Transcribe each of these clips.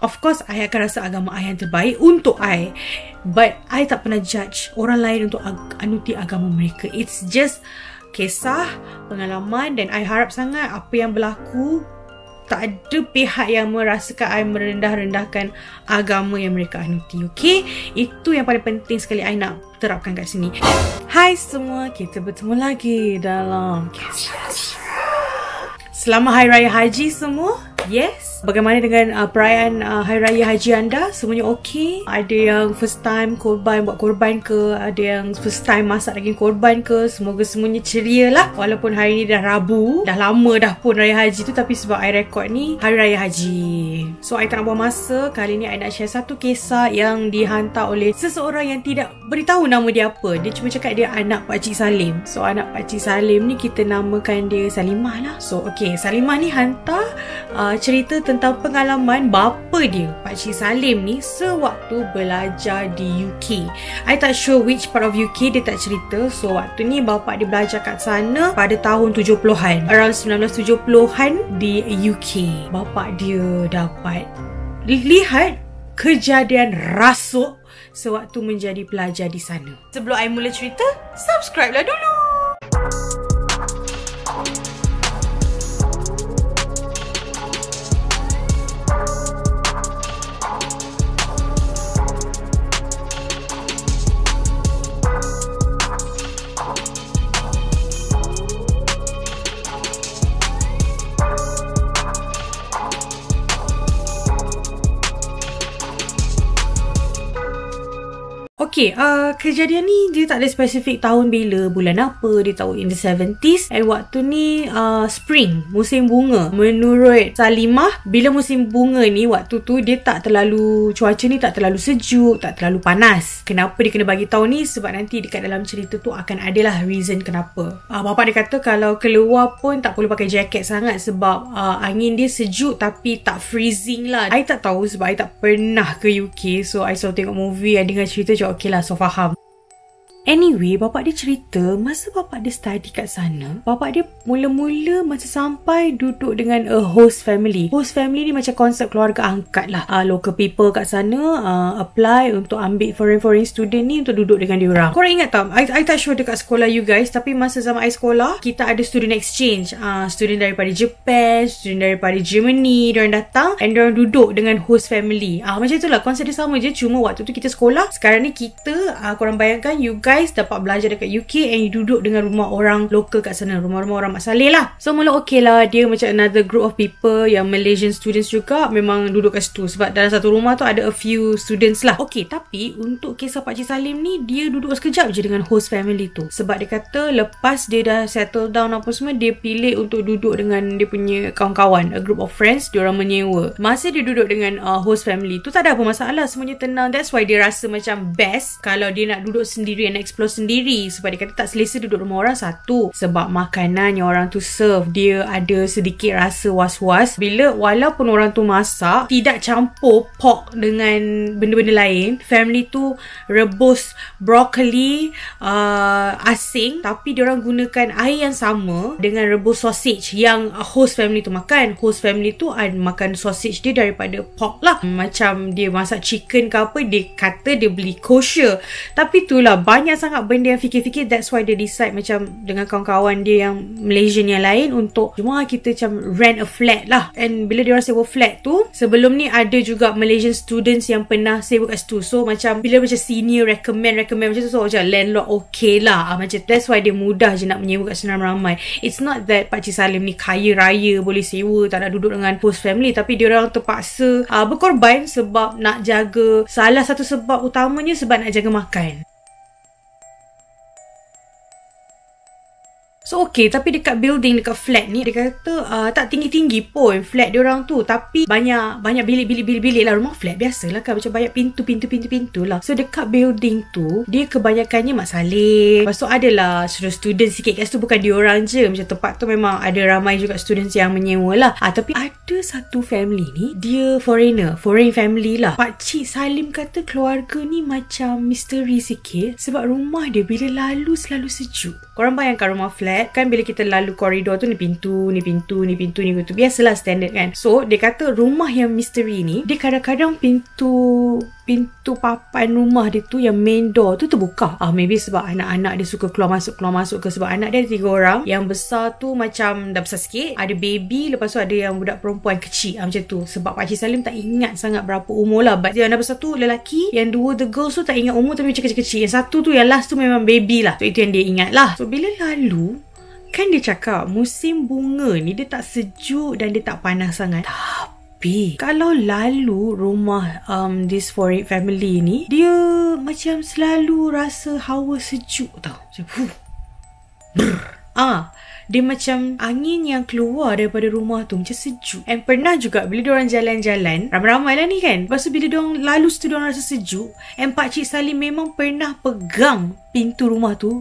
Of course, I akan rasa agama I yang terbaik untuk I. But I tak pernah judge orang lain untuk anuti agama mereka. It's just kisah, pengalaman, dan I harap sangat apa yang berlaku tak ada pihak yang merasakan I merendah-rendahkan agama yang mereka anuti. Okay? Itu yang paling penting sekali I nak terapkan kat sini. Hai semua, kita bertemu lagi dalam Selamat Hari Raya Haji semua. Yes. Bagaimana dengan perayaan Hari Raya Haji anda? Semuanya okey? Ada yang first time korban, buat korban ke? Ada yang first time masak daging korban ke? Semoga semuanya ceria lah. Walaupun hari ni dah Rabu, dah lama dah pun Raya Haji tu, tapi sebab I record ni Hari Raya Haji, so I tak nak buang masa. Kali ni I nak share satu kisah yang dihantar oleh seseorang yang tidak beritahu nama dia apa. Dia cuma cakap dia anak Pakcik Salim. So anak Pakcik Salim ni kita namakan dia Salimah lah. So okay, Salimah ni hantar cerita tentang pengalaman bapa dia, Pakcik Salim ni, sewaktu belajar di UK. I tak sure which part of UK dia tak cerita. So waktu ni bapa dia belajar kat sana pada tahun 70-an, around 1970-an di UK. Bapa dia dapat lihat kejadian rasuk sewaktu menjadi pelajar di sana. Sebelum I mula cerita, subscribe lah dulu. Okay, kejadian ni dia tak ada spesifik tahun bila, bulan apa. Dia tahu in the 70s. And waktu ni spring, musim bunga. Menurut Salimah, bila musim bunga ni, waktu tu dia tak terlalu, cuaca ni tak terlalu sejuk, tak terlalu panas. Kenapa dia kena bagi tahu ni? Sebab nanti dekat dalam cerita tu akan adalah reason kenapa. Bapa dia kata kalau keluar pun tak perlu pakai jaket sangat sebab angin dia sejuk tapi tak freezing lah. I tak tahu sebab I tak pernah ke UK. So I selalu tengok movie, I dengar cerita macam okay lah, so faham. Anyway, bapak dia cerita masa bapak dia study kat sana, bapak dia mula-mula masa sampai duduk dengan a host family. Host family ni macam konsep keluarga angkat lah. Local people kat sana apply untuk ambil foreign student ni untuk duduk dengan diorang. Korang ingat tak? I tak sure dekat sekolah you guys, tapi masa zaman I sekolah, kita ada student exchange. Student daripada Japan, student daripada Germany, diorang datang and diorang duduk dengan host family. Macam itulah, konsep dia sama je. Cuma waktu tu kita sekolah, sekarang ni kita, korang bayangkan you guys dapat belajar dekat UK and you duduk dengan rumah orang lokal kat sana, rumah-rumah orang Mak Saleh lah. So mula okay lah, dia macam another group of people yang Malaysian students juga memang duduk kat situ sebab dalam satu rumah tu ada a few students lah. Okay, tapi untuk kisah Pakcik Salim ni, dia duduk sekejap je dengan host family tu sebab dia kata lepas dia dah settle down apa semua, dia pilih untuk duduk dengan dia punya kawan-kawan, a group of friends, diorang menyewa. Masa dia duduk dengan host family tu tak ada apa masalah, semuanya tenang. That's why dia rasa macam best kalau dia nak duduk sendiri and explore sendiri sebab dia kata tak selesa duduk rumah orang. Satu, sebab makanan yang orang tu serve, dia ada sedikit rasa was-was bila walaupun orang tu masak tidak campur pork dengan benda-benda lain. Family tu rebus broccoli asing tapi diorang gunakan air yang sama dengan rebus sausage yang host family tu makan. Host family tu makan sausage dia daripada pork lah. Macam dia masak chicken ke apa, dia kata dia beli kosher. Tapi itulah, banyak sangat benda yang fikir-fikir. That's why dia decide macam dengan kawan-kawan dia yang Malaysian yang lain untuk jom kita macam rent a flat lah. And bila dia orang sewa flat tu, sebelum ni ada juga Malaysian students yang pernah sewa kat situ. So macam bila macam senior recommend macam tu, so macam landlord okay lah. Macam that's why dia mudah je nak menyewa kat sana ramai. It's not that Pakcik Salim ni kaya raya boleh sewa, tak nak duduk dengan host family, tapi dia orang terpaksa berkorban sebab nak jaga, salah satu sebab utamanya sebab nak jaga makan. So okay, tapi dekat building, dekat flat ni, dia kata tak tinggi-tinggi pun flat diorang tu, tapi banyak bilik lah. Rumah flat biasalah kan, macam banyak pintu lah. So dekat building tu, dia kebanyakannya Mak Saleh. Lepas tu adalah student sikit kat situ, bukan diorang je. Macam tempat tu memang ada ramai juga students yang menyewa lah. Tapi ada satu family ni, dia foreign family lah. Pakcik Salim kata keluarga ni macam misteri sikit sebab rumah dia bila lalu selalu sejuk. Korang bayangkan rumah flat flat kan, bila kita lalu koridor tu, ni pintu, ni pintu, ni pintu, ni pintu, biasalah standard kan. So dia kata rumah yang misteri ni, dia kadang-kadang pintu papan rumah dia tu, yang main door tu terbuka. Maybe sebab anak-anak dia suka keluar masuk ke, sebab anak dia ada 3 orang. Yang besar tu macam dah besar sikit, ada baby, lepas tu ada yang budak perempuan kecil, macam tu. Sebab Pakcik Salim tak ingat sangat berapa umur lah. But yang dah besar tu lelaki, yang 2 the girls tu tak ingat umur tapi macam kecil-kecil. Yang 1 tu, yang last tu memang baby lah. So itu yang dia ingat lah. So bila lalu, kan dia cakap musim bunga ni dia tak sejuk dan dia tak panas sangat. Tapi kalau lalu rumah this foreign family ni, dia macam selalu rasa hawa sejuk tau. Macam dia macam angin yang keluar daripada rumah tu macam sejuk. And pernah juga bila diorang jalan-jalan, ramai-ramai lah ni kan, lepas tu bila diorang lalu situ diorang rasa sejuk. And Pakcik Salim memang pernah pegang pintu rumah tu,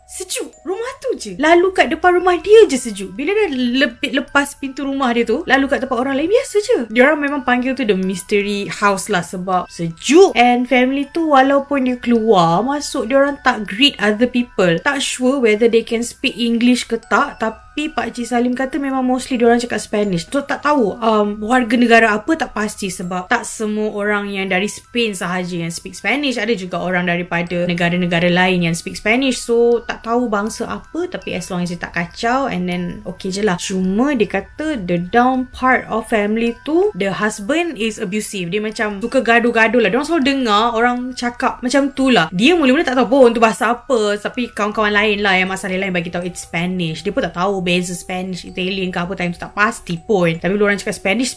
sejuk. Rumah tu je. Lalu kat depan rumah dia je sejuk. Bila dah lepas pintu rumah dia tu, lalu kat tempat orang lain, biasa je. Diorang memang panggil tu the mystery house lah, sebab sejuk. And family tu walaupun dia keluar masuk, diorang tak greet other people. Tak sure whether they can speak English ke tak, tapi Pakcik Salim kata memang mostly diorang cakap Spanish. So tak tahu warga negara apa, tak pasti, sebab tak semua orang yang dari Spain sahaja yang speak Spanish. Ada juga orang daripada negara-negara lain yang speak Spanish. So tak tahu bangsa apa, tapi as long as dia tak kacau, and then okay je lah. Cuma dia kata the down part of family tu, the husband is abusive. Dia macam suka gaduh-gaduh lah. Diorang selalu dengar orang cakap macam tu lah. Dia mula-mula tak tahu pun tu bahasa apa, tapi kawan-kawan lain lah yang masalah lain bagi tahu it's Spanish. Dia pun tak tahu beza Spanish, Italian ke apa, time tu tak pasti pun. Tapi orang cakap Spanish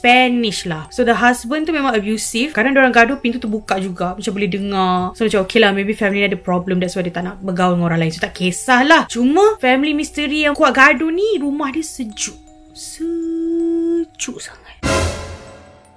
lah. So the husband tu memang abusive. Kadang diorang gaduh, pintu tu buka juga, macam boleh dengar. So macam okay lah, maybe family ada problem, that's why dia tak nak bergaul dengan orang lain. So tak kisahlah. Cuma family misteri yang kuat gaduh ni, rumah dia sejuk sangat.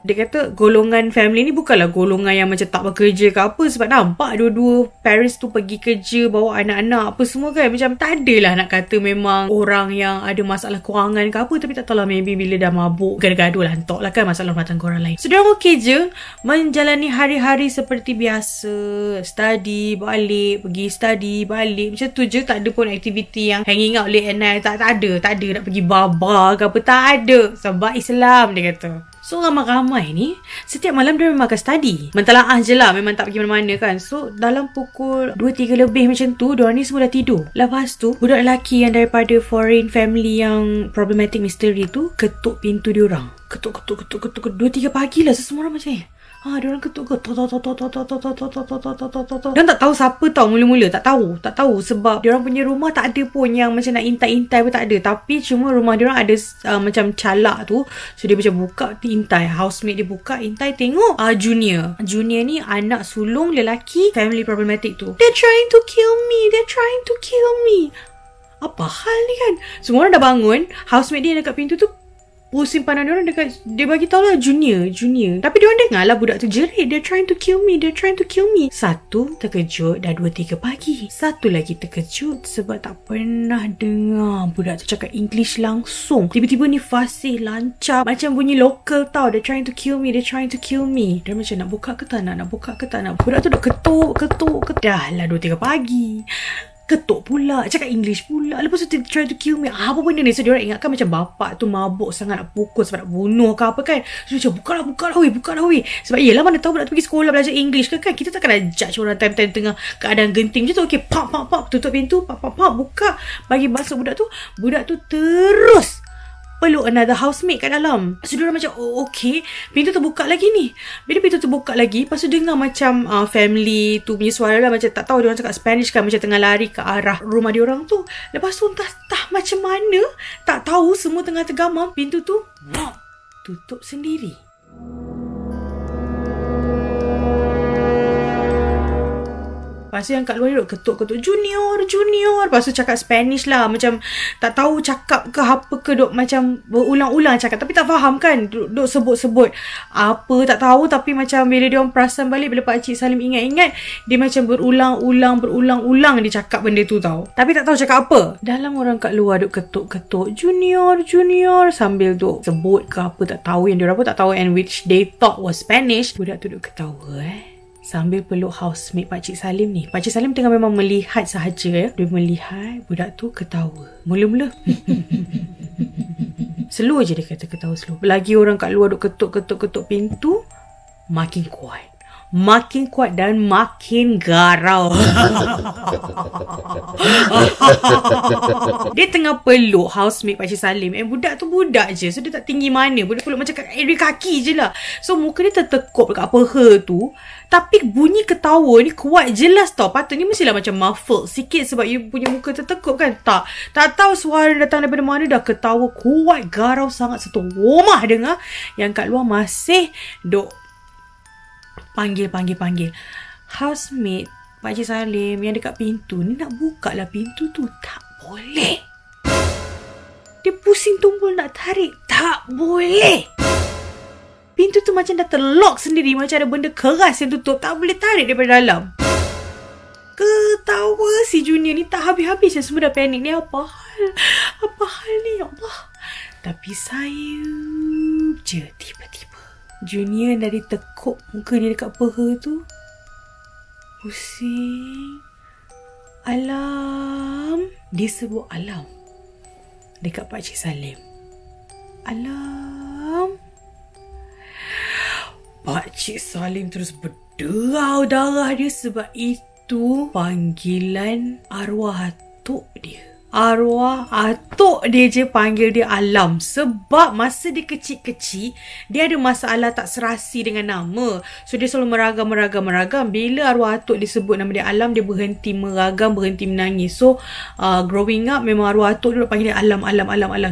Dia kata golongan family ni bukanlah golongan yang macam tak bekerja ke apa, sebab nampak dua-dua parents tu pergi kerja, bawa anak-anak apa semua kan. Macam tak adalah nak kata memang orang yang ada masalah kewangan ke apa. Tapi tak tahulah, maybe bila dah mabuk gaduh-gaduh lah, entok lah kan masalah rumah tangga orang lain. So diorang okey je menjalani hari-hari seperti biasa, study balik, pergi study balik, macam tu je. Tak ada pun aktiviti yang hanging out late at night. Tak ada nak pergi bar ke apa, tak ada, sebab Islam dia kata. So ramai-ramai ni setiap malam dia memang akan study, mentalaah je lah, memang tak pergi mana-mana kan. So dalam pukul 2-3 lebih macam tu, diorang ni semua dah tidur. Lepas tu budak lelaki yang daripada foreign family yang problematic mystery tu ketuk pintu diorang. Ketuk 2-3 pagi lah. Semua orang macam diorang ketuk. Diorang tak tahu siapa tau mula-mula. Tak tahu sebab diorang punya rumah tak ada pun yang macam nak intai-intai pun tak ada. Tapi cuma rumah diorang ada macam calak tu. So dia macam buka intai, housemate dia buka intai, tengok Junior ni anak sulung lelaki family problematic tu. They're trying to kill me. Apa hal ni kan? Semua orang dah bangun. Housemate dia dekat pintu tu pusing pandang diorang dekat, dia bagi tahu lah Junior. Tapi diorang dengar lah budak tu jerit, they're trying to kill me. Satu terkejut dah 2-3 pagi. Satu lagi terkejut sebab tak pernah dengar budak tu cakap English langsung. Tiba-tiba ni fasih, lancar, macam bunyi lokal tau. They're trying to kill me. Dia macam nak buka ke tak nak. Budak tu dah ketuk. Dah lah 2-3 pagi. Ketuk pula, cakap English pula. Lepas tu try to kill me. Apa benda ni? So diorang ingatkan macam bapak tu mabuk sangat, nak pukul sebab nak bunuh ke apa kan. So macam buka lah weh. Sebab yelah, mana tahu budak tu pergi sekolah belajar English ke kan. Kita takkan nak judge orang time-time tengah keadaan genting macam tu. Okay, pop, tutup pintu, pop, buka, bagi masuk budak tu terus peluk another housemate kat dalam. So diorang macam okay, pintu terbuka lagi ni. Bila pintu terbuka lagi, lepas tu dengar macam family tu punya suara lah, macam tak tahu diorang cakap Spanish kan, macam tengah lari ke arah rumah diorang tu. Lepas tu entah macam mana, tak tahu, semua tengah tergamam, pintu tu tutup sendiri. Lepas tu yang kat luar duduk ketuk Junior. Lepas tu cakap Spanish lah, macam tak tahu cakap ke apa ke, duk macam berulang-ulang cakap, tapi tak faham kan, duk sebut-sebut apa tak tahu. Tapi macam bila dia orang perasan balik, bila Pakcik Salim ingat-ingat, dia macam berulang-ulang dia cakap benda tu tau, tapi tak tahu cakap apa. Dalam orang kat luar duk ketuk Junior sambil duk sebut ke apa tak tahu, yang dia orang pun tak tahu, and which they thought was Spanish. Budak tu duk ketawa sambil peluk housemate Pakcik Salim ni. Pakcik Salim tengah memang melihat sahaja ya. Dia melihat budak tu ketawa. Mula-mula slow je dia kata, ketawa slow. Lagi orang kat luar duk ketuk pintu. Makin kuat. Makin kuat dan makin garau. Dia tengah peluk housemate Pakcik Salim. Budak tu budak je. So dia tak tinggi mana. Budak peluk macam kat area kaki je lah. So muka dia tertekuk dekat peha tu. Tapi bunyi ketawa ni kuat jelas tau. Patutnya mestilah macam muffled sikit sebab you punya muka tertekuk kan. Tak tahu suara datang daripada mana, dah ketawa kuat, garau sangat. Satu rumah dengar. Yang kat luar masih duk panggil. Housemate Pakcik Salim yang dekat pintu ni nak buka lah pintu tu. Tak boleh. Dia pusing tumpul nak tarik. Tak boleh. Pintu tu macam dah terlock sendiri. Macam ada benda keras yang tutup. Tak boleh tarik daripada dalam. Ketawa si Junior ni tak habis-habis. Semua dah panik. Ni apa hal? Apa hal ni? Ya Allah. Tapi sayup je tiba-tiba Junior dari tekuk muka dia dekat peha tu. Pusing. Alam. Dia sebut alam dekat Pakcik Salim. Alam. Pakcik Salim terus berderau darah dia sebab itu panggilan arwah atuk dia. Arwah atuk dia je panggil dia Alam. Sebab masa dia kecil-kecil, dia ada masalah tak serasi dengan nama. So dia selalu meragam. Bila arwah atuk dia sebut nama dia Alam, dia berhenti meragam, berhenti menangis. So growing up memang arwah atuk dia panggil dia Alam.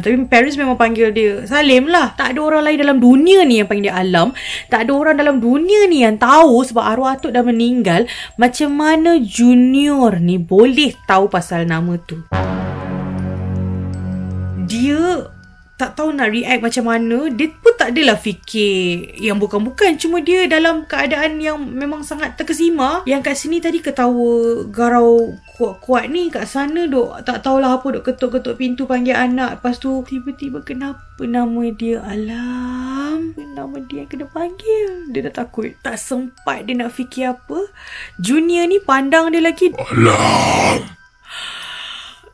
Tapi parents memang panggil dia Salim lah. Tak ada orang lain dalam dunia ni yang panggil dia Alam. Tak ada orang dalam dunia ni yang tahu sebab arwah atuk dah meninggal. Macam mana Junior ni boleh tahu pasal nama tu. Dia tak tahu nak react macam mana. Dia pun tak adalah fikir yang bukan-bukan. Cuma dia dalam keadaan yang memang sangat terkesima. Yang kat sini tadi ketawa garau kuat-kuat ni. Kat sana duk tak tahulah apa, duk ketuk-ketuk pintu panggil anak. Lepas tu tiba-tiba kenapa nama dia Alam? Nama dia yang kena panggil. Dia dah takut. Tak sempat dia nak fikir apa. Junior ni pandang dia lagi. Alam.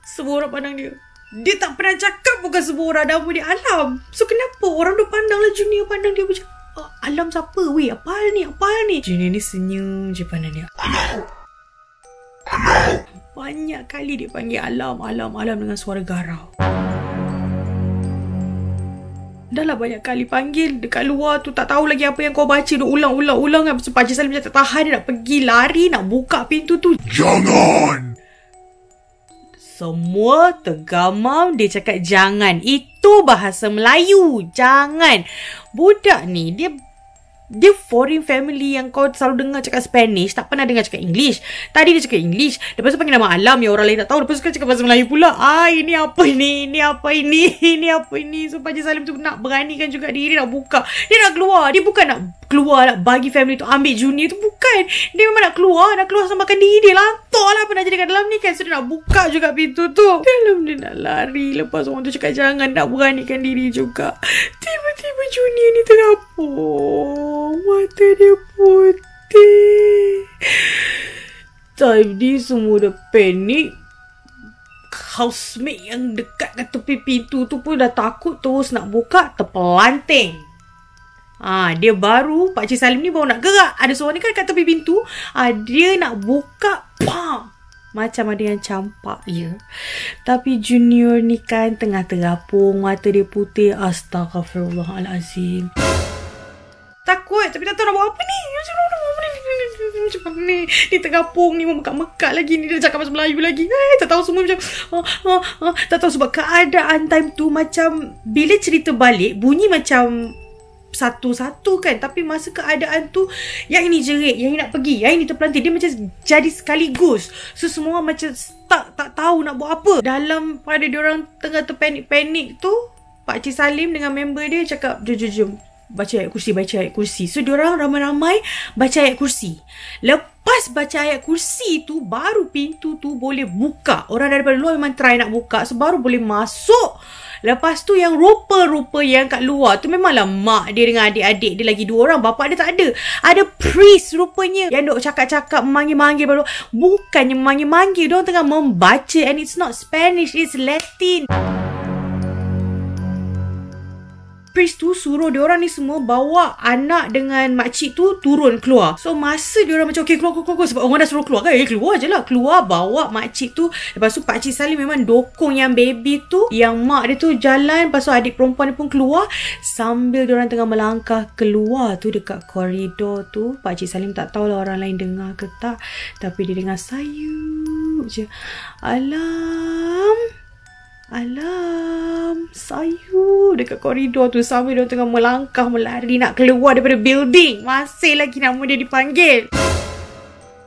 Semua orang pandang dia. Dia tak pernah cakap bukan semua orang nama dia Alam. So kenapa orang dah pandanglah Junior pandang dia macam Alam siapa weh? Apa hal ni? Junior ni senyum je pandang dia. Alam. Banyak kali dia panggil Alam dengan suara garau. Dah lah banyak kali panggil dekat luar tu. Tak tahu lagi apa yang kau baca. Duk ulang kan. Pakcik Salim macam tak tahan. Dia nak pergi lari. Nak buka pintu tu. Jangan. Semua tergamam. Dia cakap jangan. Itu bahasa Melayu. Jangan. Budak ni dia foreign family yang kau selalu dengar cakap Spanish. Tak pernah dengar cakap English. Tadi dia cakap English. Lepas tu panggil nama Alam yang orang lain tak tahu. Lepas tu cakap bahasa Melayu pula. Ini apa ini? So Pakcik Salim tu nak beranikan juga diri nak buka. Dia nak keluar. Dia bukan nak keluar nak bagi family tu ambil Junior tu. Bukan. Dia memang nak keluar samakan diri dia. Lantok lah pernah jadi kat dalam ni kan. So dia nak buka juga pintu tu. Dalam dia nak lari. Lepas orang tu cakap jangan, nak beranikan diri juga. Tiba-tiba Junior ni terapung. Mata dia putih. Tadi semua dah panik. Housemate yang dekat kat tepi pintu tu pun dah takut terus nak buka. Terpelanting. Dia baru, Pakcik Salim ni baru nak gerak. Ada seorang ni kan kat tepi pintu. Dia nak buka. Pam! Macam ada yang campak je. Tapi Junior ni kan tengah terapung. Mata dia putih. Astaghfirullahalazim. Takut tapi tak tahu nak buat apa ni. Macam mana ni? Dia terapung ni memekat-mekat lagi ni. Dia cakap bahasa Melayu lagi. Tak tahu semua macam tak tahu sebab keadaan time tu macam bila cerita balik bunyi macam satu-satu kan. Tapi masa keadaan tu yang ini jerit, yang ini nak pergi, yang ini terpelanting. Dia macam jadi sekaligus. So semua macam stuck, tak tahu nak buat apa. Dalam pada diorang tengah terpanik-panik tu, Pakcik Salim dengan member dia cakap, jom. baca ayat kursi. So diorang ramai-ramai baca ayat kursi. Lepas baca ayat kursi tu, baru pintu tu boleh buka. Orang daripada luar memang try nak buka, so baru boleh masuk. Lepas tu yang rupa-rupa yang kat luar tu memanglah mak dia dengan adik-adik dia, lagi 2 orang, bapak dia tak ada. Ada priest rupanya yang duk cakap-cakap, memanggil-manggil baru. Bukannya memanggil-manggil, diorang tengah membaca, and it's not Spanish, it's Latin. Priest tu suruh diorang ni semua bawa anak dengan makcik tu turun keluar. So masa diorang macam okay, keluar. Sebab orang dah suruh keluar kan, keluar je lah. Keluar bawa makcik tu. Lepas tu Pakcik Salim memang dokong yang baby tu, yang mak dia tu jalan. Lepas tu adik perempuan dia pun keluar. Sambil diorang tengah melangkah keluar tu dekat koridor tu, Pakcik Salim tak tahulah orang lain dengar ke tak, tapi dia dengar sayup je. Alam, sayup dekat koridor tu sambil dia tengah melangkah, melari nak keluar daripada building. Masih lagi nama dia dipanggil.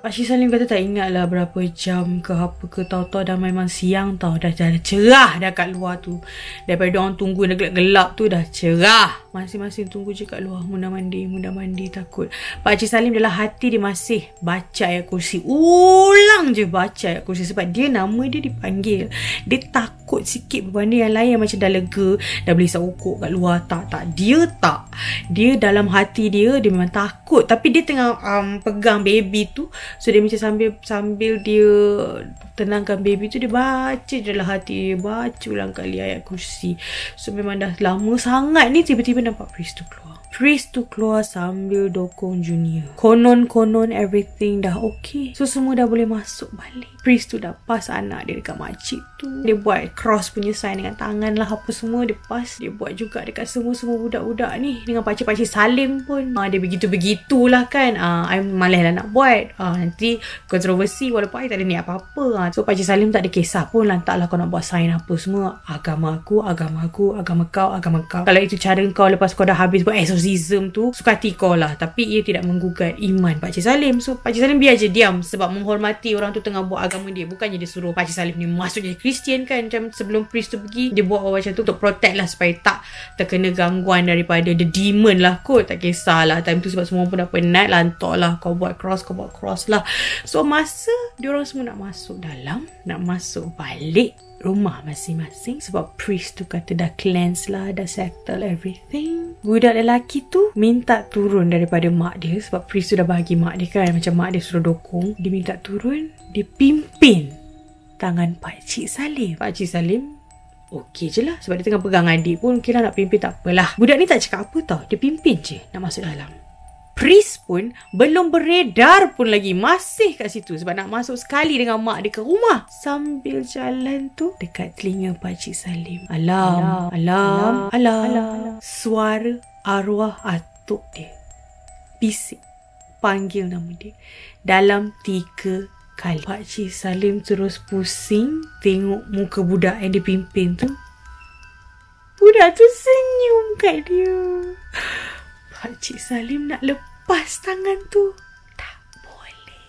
Pakcik Salim kata tak ingat lah berapa jam ke apa ke, tahu-tahu dah memang siang tau. Dah cerah dah kat luar tu. Daripada diorang tunggu dah gelap-gelap tu, dah cerah. Masing-masing tunggu je kat luar. Munda mandi takut. Pakcik Salim dalam hati dia masih baca ayat kursi. Ulang je baca ayat kursi sebab dia nama dia dipanggil. Dia takut sikit berbanding yang lain yang macam dah lega, dah boleh isap ukuk kat luar. Tak. Dia dalam hati dia memang takut. Tapi dia tengah pegang baby tu. So dia macam sambil dia tenangkan baby tu, dia baca je dalam hati dia, baca ulang kali ayat kursi. So memang dah lama sangat ni, tiba-tiba nampak priest tu keluar. Priest tu keluar sambil dokong Junior. Konon everything dah okay. So semua dah boleh masuk balik. Priest tu dah pas anak dia dekat makcik tu. Dia buat cross punya sign dengan tangan lah, apa semua dia pas. Dia buat juga dekat semua budak-budak ni. Dengan Pakcik Salim pun dia begitu-begitulah kan. I malas lah nak buat. Nanti kontroversi walaupun I tak ada niat apa-apa. So Pakcik Salim tak ada kisah pun. Lantaklah kau nak buat sign apa semua. Agama aku, agama kau. Kalau itu cara kau lepas kau dah habis buat exorcism tu, suka hati kau lah. Tapi ia tidak menggugat iman Pakcik Salim. So Pakcik Salim biar je diam sebab menghormati orang tu tengah buat agama dia. Bukannya dia suruh Pakcik Salim ni masuk jadi Kristian kan. Macam sebelum priest tu pergi, dia buat macam tu untuk protect lah, supaya tak terkena gangguan daripada the demon lah kot. Tak kisahlah time tu sebab semua pun dah penat. Lantok lah, kau buat cross lah. So masa diorang semua nak masuk dalam, nak masuk balik rumah masing-masing, sebab priest tu kata dah cleanse lah, dah settle everything, budak lelaki tu minta turun daripada mak dia. Sebab priest tu dah bagi mak dia kan, macam mak dia suruh dokong. Dia minta turun, dia pimpin tangan Pakcik Salim. Pakcik Salim okey je lah, sebab dia tengah pegang adik pun, kira nak pimpin tak apalah. Budak ni tak cakap apa tau, dia pimpin je nak masuk dalam. Priest pun belum beredar pun lagi, masih kat situ sebab nak masuk sekali dengan mak dia ke rumah. Sambil jalan tu, dekat telinga Pakcik Salim, alam. Suara arwah atuk dia bisik, panggil nama dia dalam 3 kali. Pakcik Salim terus pusing tengok muka budak yang dia pimpin tu. Budak tu senyum kat dia. Pakcik Salim nak lepas tangan tu, tak boleh.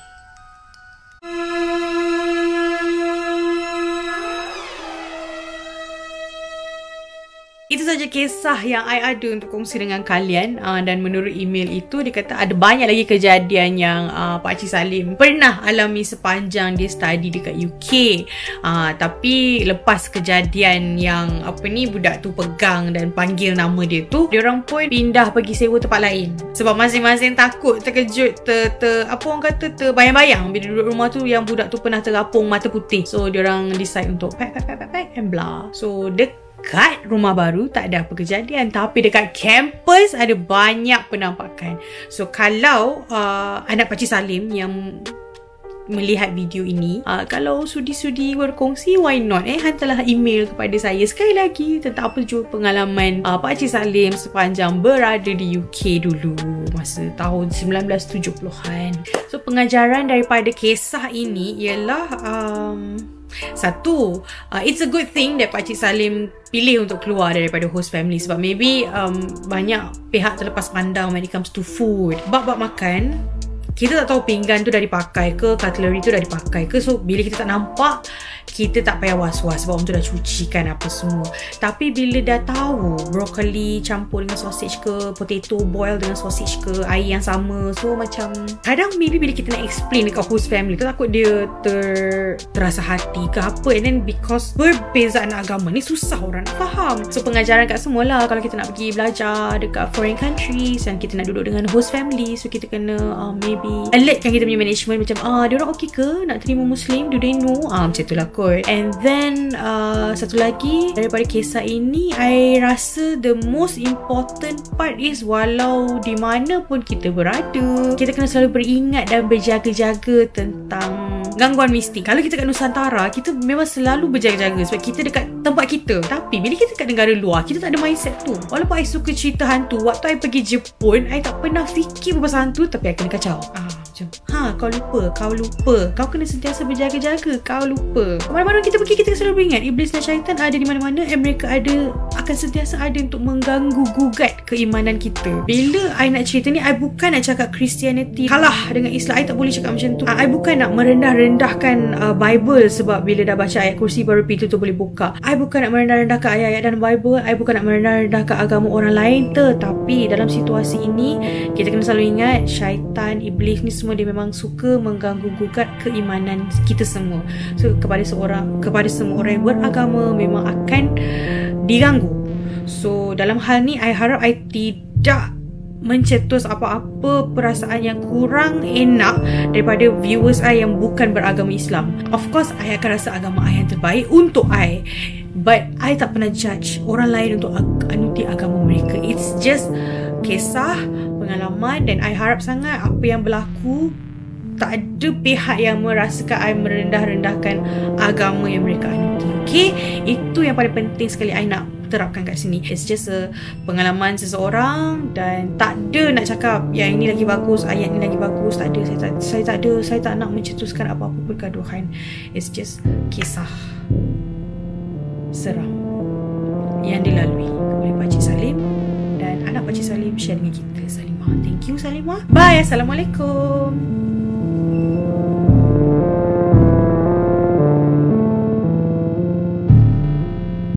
Itu saja kisah yang I ada untuk kongsi dengan kalian. Dan menurut email itu, dia kata ada banyak lagi kejadian yang Pakcik Salim pernah alami sepanjang dia study dekat UK. Tapi lepas kejadian yang budak tu pegang dan panggil nama dia tu, diorang pun pindah pergi sewa tempat lain. Sebab masing-masing takut, terkejut, terbayang-bayang bila duduk rumah tu yang budak tu pernah terapung mata putih. So diorang decide untuk pack and blah. So dekat rumah baru tak ada apa kejadian, tapi dekat kampus ada banyak penampakan. So kalau anak Pakcik Salim yang melihat video ini, kalau sudi-sudi berkongsi, why not hantarlah email kepada saya sekali lagi tentang apa jua pengalaman Pakcik Salim sepanjang berada di UK dulu masa tahun 1970-an. So pengajaran daripada kisah ini ialah satu, it's a good thing that Pakcik Salim pilih untuk keluar daripada host family. Sebab maybe banyak pihak terlepas pandang when it comes to food. Bab makan, kita tak tahu pinggan tu dah dipakai ke, cutlery tu dah dipakai ke. So bila kita tak nampak, kita tak payah was-was sebab orang tu dah cucikan apa semua. Tapi bila dah tahu brokoli campur dengan sausage ke, potato boil dengan sausage ke, air yang sama, so macam kadang maybe bila kita nak explain dekat host family tu takut dia terasa hati ke apa, and then because perbezaan agama ni susah orang nak faham. So pengajaran kat semua lah, kalau kita nak pergi belajar dekat foreign countries dan kita nak duduk dengan host family, so kita kena maybe alertkan kita punya management macam dia orang okay ke nak terima Muslim, do they know, macam tu lah kot. And then satu lagi daripada kisah ini, I rasa the most important part is walau di mana pun kita berada, kita kena selalu beringat dan berjaga-jaga tentang gangguan mistik. Kalau kita kat Nusantara, kita memang selalu berjaga-jaga sebab kita dekat tempat kita. Tapi bila kita kat negara luar, kita tak ada mindset tu. Walaupun I suka cerita hantu, waktu I pergi Jepun, I tak pernah fikir pasal hantu, tapi I kena kacau. Macam kau lupa, kau kena sentiasa berjaga-jaga, kau lupa. Mana-mana kita pergi, kita selalu beringat iblis dan syaitan ada di mana-mana, and mereka akan sentiasa ada untuk mengganggu gugat keimanan kita. Bila I nak cerita ni, I bukan nak cakap Christianity kalah dengan Islam. I tak boleh cakap macam tu. I bukan nak merendah-rendahkan Bible sebab bila dah baca ayat kursi baru pintu tu boleh buka. I bukan nak merendah-rendahkan ayat-ayat dalam Bible. I bukan nak merendah-rendahkan agama orang lain. Tetapi dalam situasi ini, kita kena selalu ingat syaitan, iblis ni semua dia memang suka mengganggu gugat keimanan kita semua. So kepada semua orang yang beragama memang akan diganggu. So dalam hal ni, I harap I tidak mencetus apa-apa perasaan yang kurang enak daripada viewers I yang bukan beragama Islam. Of course, I akan rasa agama I yang terbaik untuk I, but I tak pernah judge orang lain untuk anuti agama mereka. It's just kisah, pengalaman, dan I harap sangat apa yang berlaku tak ada pihak yang merasakan I merendah-rendahkan agama yang mereka anuti. Okay, itu yang paling penting sekali I nak terapkan kat sini. It's just a pengalaman seseorang, dan tak ada nak cakap yang ini lagi bagus, ayat ni lagi bagus. Tak ada. Saya tak nak mencetuskan apa-apa pergaduhan. It's just kisah seram yang dilalui oleh Pakcik Salim dan anak Pakcik Salim share dengan kita, Salimah. Thank you Salimah. Bye. Assalamualaikum.